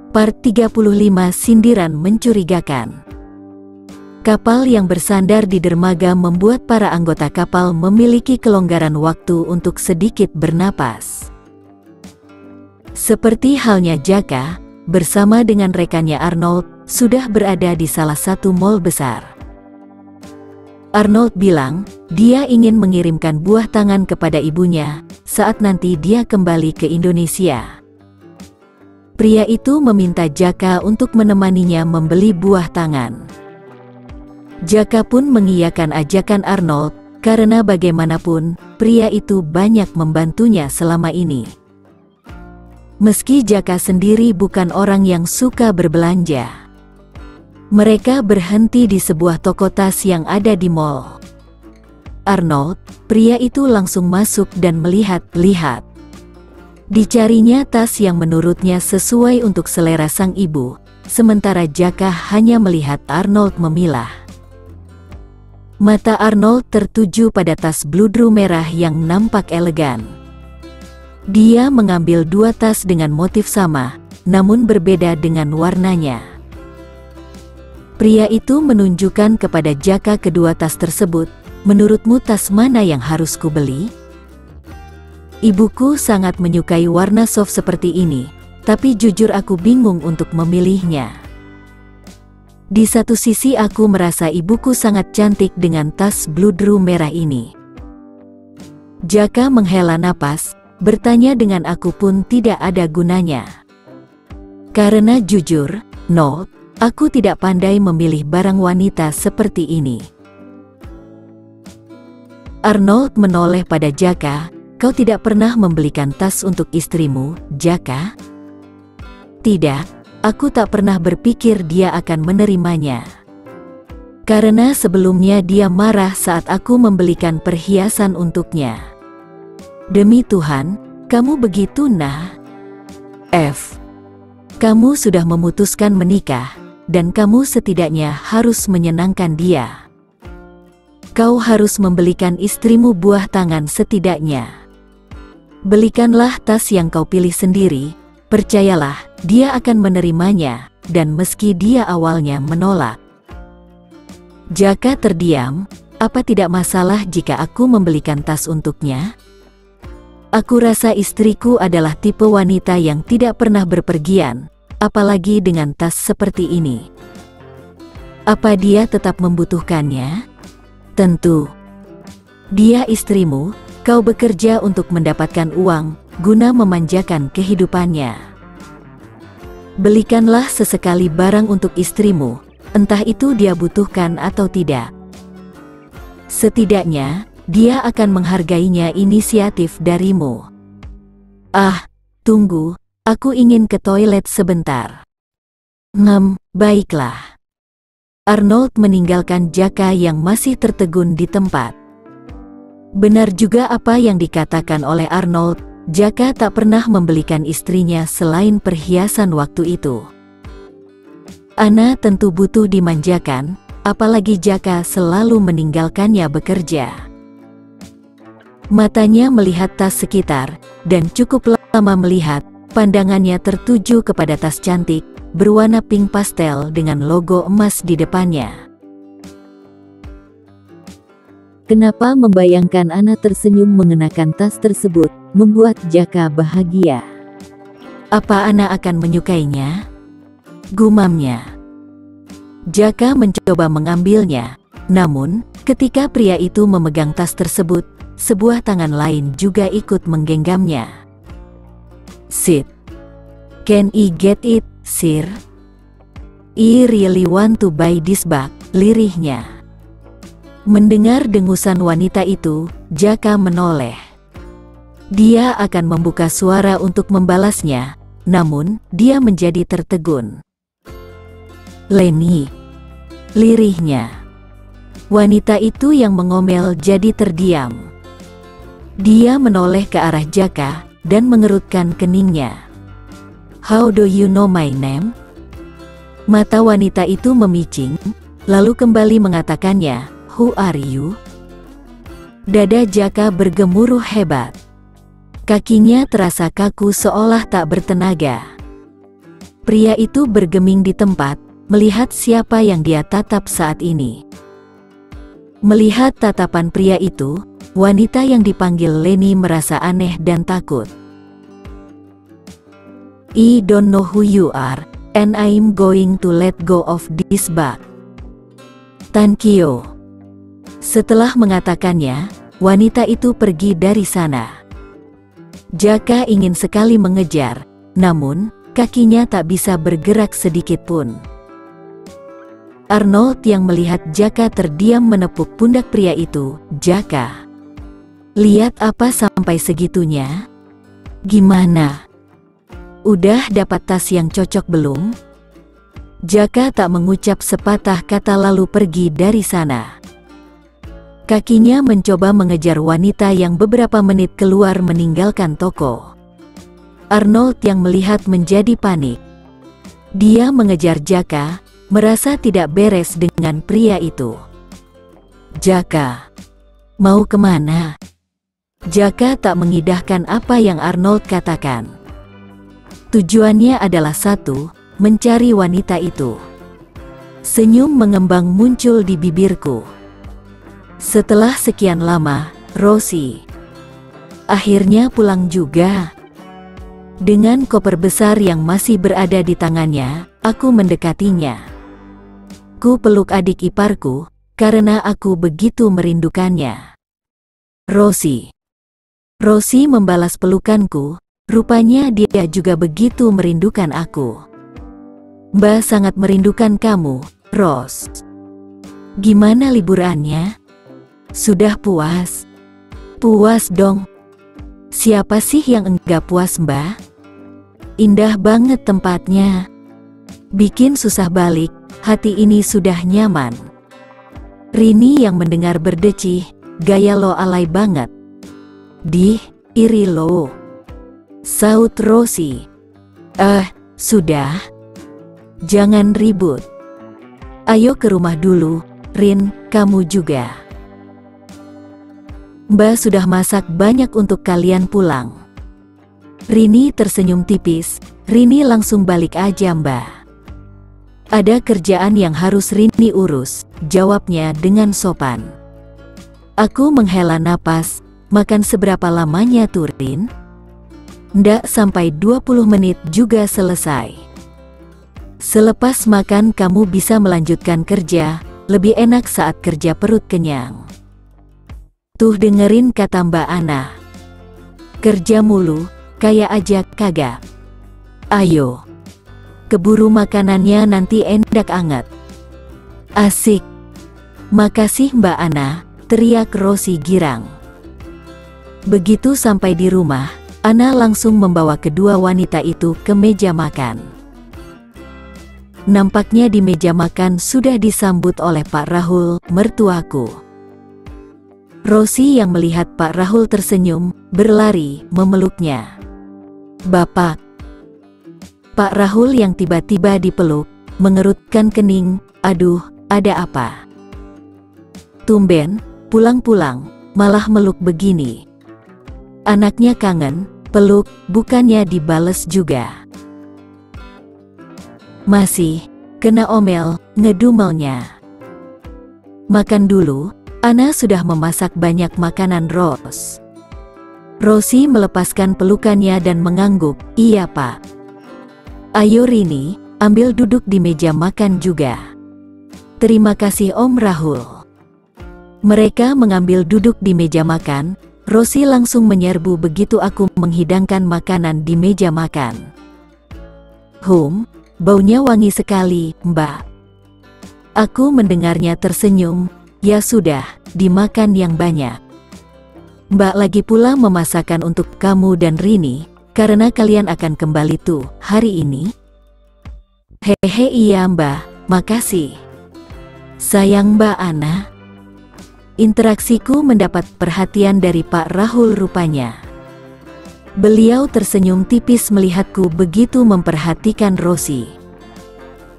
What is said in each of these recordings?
Part 35 Sindiran Mencurigakan. Kapal yang bersandar di dermaga membuat para anggota kapal memiliki kelonggaran waktu untuk sedikit bernapas. Seperti halnya Jaka, bersama dengan rekannya Arnold, sudah berada di salah satu mall besar. Arnold bilang, dia ingin mengirimkan buah tangan kepada ibunya, saat nanti dia kembali ke Indonesia. Pria itu meminta Jaka untuk menemaninya membeli buah tangan. Jaka pun mengiyakan ajakan Arnold, karena bagaimanapun, pria itu banyak membantunya selama ini. Meski Jaka sendiri bukan orang yang suka berbelanja. Mereka berhenti di sebuah toko tas yang ada di mall. Arnold, pria itu langsung masuk dan melihat-lihat. Dicarinya tas yang menurutnya sesuai untuk selera sang ibu, sementara Jaka hanya melihat Arnold memilah. Mata Arnold tertuju pada tas bludru merah yang nampak elegan. Dia mengambil dua tas dengan motif sama, namun berbeda dengan warnanya. Pria itu menunjukkan kepada Jaka kedua tas tersebut. Menurutmu tas mana yang harus kubeli? Ibuku sangat menyukai warna soft seperti ini, tapi jujur aku bingung untuk memilihnya. Di satu sisi aku merasa ibuku sangat cantik dengan tas bludru merah ini. Jaka menghela napas, bertanya dengan aku pun tidak ada gunanya. Karena jujur, no, aku tidak pandai memilih barang wanita seperti ini. Arnold menoleh pada Jaka. Kau tidak pernah membelikan tas untuk istrimu, Jaka? Tidak, aku tak pernah berpikir dia akan menerimanya. Karena sebelumnya dia marah saat aku membelikan perhiasan untuknya. Demi Tuhan, kamu begitu nah? Kamu sudah memutuskan menikah, dan kamu setidaknya harus menyenangkan dia. Kau harus membelikan istrimu buah tangan setidaknya. Belikanlah tas yang kau pilih sendiri, percayalah, dia akan menerimanya, dan meski dia awalnya menolak. Jaka terdiam, apa tidak masalah jika aku membelikan tas untuknya? Aku rasa istriku adalah tipe wanita yang tidak pernah berpergian, apalagi dengan tas seperti ini. Apa dia tetap membutuhkannya? Tentu. Dia istrimu. Kau bekerja untuk mendapatkan uang, guna memanjakan kehidupannya. Belikanlah sesekali barang untuk istrimu, entah itu dia butuhkan atau tidak. Setidaknya, dia akan menghargainya inisiatif darimu. Tunggu, aku ingin ke toilet sebentar. Baiklah. Arnold meninggalkan Jaka yang masih tertegun di tempat. Benar juga apa yang dikatakan oleh Arnold, Jaka tak pernah membelikan istrinya selain perhiasan waktu itu. Ana tentu butuh dimanjakan, apalagi Jaka selalu meninggalkannya bekerja. Matanya melihat tas sekitar, dan cukup lama melihat, pandangannya tertuju kepada tas cantik, berwarna pink pastel dengan logo emas di depannya. Kenapa membayangkan Ana tersenyum mengenakan tas tersebut, membuat Jaka bahagia. Apa Ana akan menyukainya? Gumamnya. Jaka mencoba mengambilnya, namun, ketika pria itu memegang tas tersebut, sebuah tangan lain juga ikut menggenggamnya. Sit. Can I get it, sir? I really want to buy this bag, lirihnya. Mendengar dengusan wanita itu, Jaka menoleh. Dia akan membuka suara untuk membalasnya, namun, dia menjadi tertegun. Leni. Lirihnya. Wanita itu yang mengomel jadi terdiam. Dia menoleh ke arah Jaka, dan mengerutkan keningnya. How do you know my name? Mata wanita itu memicing, lalu kembali mengatakannya. Who are you? Dada Jaka bergemuruh hebat. Kakinya terasa kaku seolah tak bertenaga. Pria itu bergeming di tempat, melihat siapa yang dia tatap saat ini. Melihat tatapan pria itu, wanita yang dipanggil Leni merasa aneh dan takut. I don't know who you are, and I'm going to let go of this bag. Tankyo. Setelah mengatakannya, wanita itu pergi dari sana. Jaka ingin sekali mengejar, namun kakinya tak bisa bergerak sedikit pun. Arnold yang melihat Jaka terdiam menepuk pundak pria itu. Jaka, lihat apa sampai segitunya? Gimana? Udah dapat tas yang cocok belum? Jaka tak mengucap sepatah kata lalu pergi dari sana. Kakinya mencoba mengejar wanita yang beberapa menit keluar meninggalkan toko. Arnold yang melihat menjadi panik. Dia mengejar Jaka, merasa tidak beres dengan pria itu. Jaka, mau kemana? Jaka tak mengindahkan apa yang Arnold katakan. Tujuannya adalah satu, mencari wanita itu. Senyum mengembang muncul di bibirku. Setelah sekian lama, Rosie akhirnya pulang juga. Dengan koper besar yang masih berada di tangannya, aku mendekatinya. Ku peluk adik iparku, karena aku begitu merindukannya. Rosie. Rosie membalas pelukanku, rupanya dia juga begitu merindukan aku. Mbak sangat merindukan kamu, Ros. Gimana liburannya? Sudah puas? Puas dong. Siapa sih yang enggak puas, Mbak? Indah banget tempatnya. Bikin susah balik, hati ini sudah nyaman. Rini yang mendengar berdecih, gaya lo alay banget. Dih, iri lo. Saut Rosie. Sudah. Jangan ribut. Ayo ke rumah dulu, Rin, kamu juga. Mbak sudah masak banyak untuk kalian pulang. Rini tersenyum tipis. Rini langsung balik aja, Mbak. Ada kerjaan yang harus Rini urus, jawabnya dengan sopan. Aku menghela napas, makan seberapa lamanya tuh, Rin? Ndak sampai 20 menit juga selesai. Selepas makan kamu bisa melanjutkan kerja, lebih enak saat kerja perut kenyang. Tuh dengerin kata Mbak Ana. Kerja mulu, kayak aja kagak. Ayo. Keburu makanannya nanti endak anget. Asik. Makasih Mbak Ana, teriak Rosie girang. Begitu sampai di rumah, Ana langsung membawa kedua wanita itu ke meja makan. Nampaknya di meja makan sudah disambut oleh Pak Rahul, mertuaku. Rosie yang melihat Pak Rahul tersenyum, berlari, memeluknya. Bapak. Pak Rahul yang tiba-tiba dipeluk, mengerutkan kening, aduh, ada apa? Tumben, pulang-pulang, malah meluk begini. Anaknya kangen, peluk, bukannya dibales juga. Masih, kena omel, ngedumelnya. Makan dulu, Ana sudah memasak banyak makanan Ros. Rosie melepaskan pelukannya dan mengangguk, iya Pak. Ayo Rini, ambil duduk di meja makan juga. Terima kasih Om Rahul. Mereka mengambil duduk di meja makan, Rosie langsung menyerbu begitu aku menghidangkan makanan di meja makan. Baunya wangi sekali, Mbak. Aku mendengarnya tersenyum, ya sudah, dimakan yang banyak. Mbak lagi pula memasakkan untuk kamu dan Rini, karena kalian akan kembali tuh, hari ini. Hehe iya Mbak, makasih. Sayang Mbak Ana. Interaksiku mendapat perhatian dari Pak Rahul rupanya. Beliau tersenyum tipis melihatku begitu memperhatikan Rosie.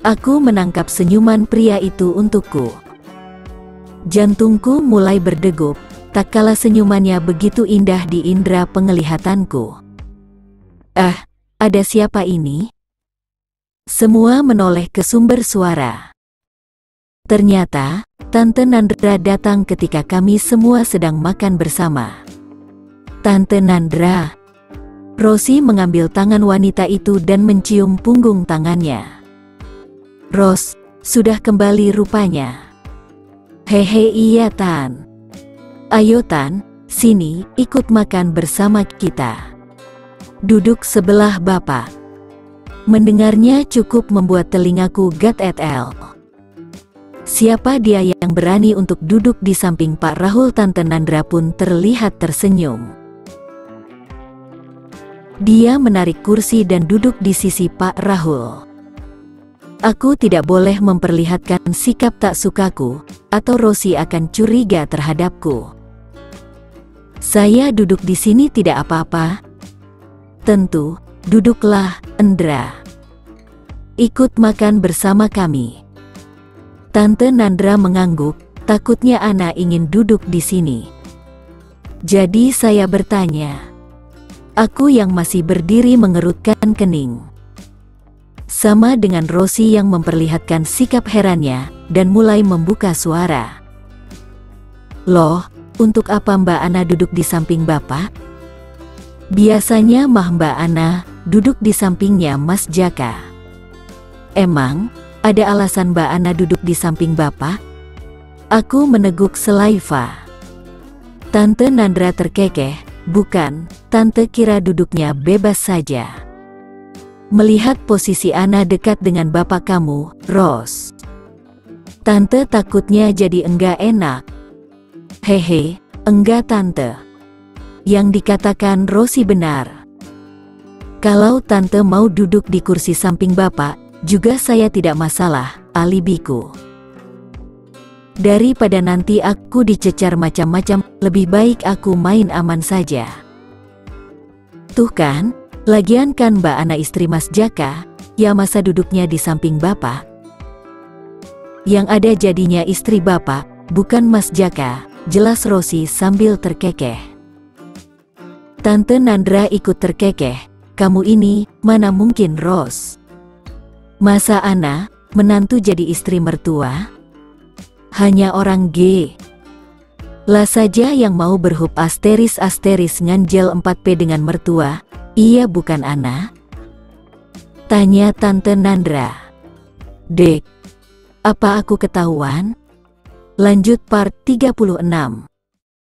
Aku menangkap senyuman pria itu untukku. Jantungku mulai berdegup, tak kala senyumannya begitu indah di indera penglihatanku. Ada siapa ini? Semua menoleh ke sumber suara. Ternyata, Tante Nandra datang ketika kami semua sedang makan bersama. Tante Nandra. Rosie mengambil tangan wanita itu dan mencium punggung tangannya. Ros, sudah kembali rupanya. Hehe, iya Tan. Ayo Tan, sini, ikut makan bersama kita. Duduk sebelah Bapak. Mendengarnya cukup membuat telingaku gatel. Siapa dia yang berani untuk duduk di samping Pak Rahul? Tante Nandra pun terlihat tersenyum. Dia menarik kursi dan duduk di sisi Pak Rahul. Aku tidak boleh memperlihatkan sikap tak sukaku, atau Rosie akan curiga terhadapku. Saya duduk di sini tidak apa-apa. Tentu, duduklah, Endra. Ikut makan bersama kami. Tante Nandra mengangguk, takutnya Ana ingin duduk di sini. Jadi saya bertanya. Aku yang masih berdiri mengerutkan kening. Sama dengan Rosie yang memperlihatkan sikap herannya, dan mulai membuka suara. Loh, untuk apa Mbak Ana duduk di samping Bapak? Biasanya mah Mbak Ana duduk di sampingnya Mas Jaka. Emang, ada alasan Mbak Ana duduk di samping Bapak? Aku meneguk selaiva. Tante Nandra terkekeh, bukan, Tante kira duduknya bebas saja. Melihat posisi Ana dekat dengan Bapak kamu, Ros. Tante takutnya jadi enggak enak. Hehe, enggak Tante. Yang dikatakan Rosie benar. Kalau Tante mau duduk di kursi samping Bapak, juga saya tidak masalah, alibiku. Daripada nanti aku dicecar macam-macam, lebih baik aku main aman saja. Tuh kan, lagian kan Mbak Ana istri Mas Jaka, ya masa duduknya di samping Bapak? Yang ada jadinya istri Bapak, bukan Mas Jaka, jelas Rosie sambil terkekeh. Tante Nandra ikut terkekeh, kamu ini, mana mungkin Ros? Masa Ana, menantu jadi istri mertua? Hanya orang G. Lah saja yang mau berhub asteris nganjel 4P dengan mertua, iya bukan Ana? Tanya Tante Nandra. Dek, apa aku ketahuan? Lanjut part 36.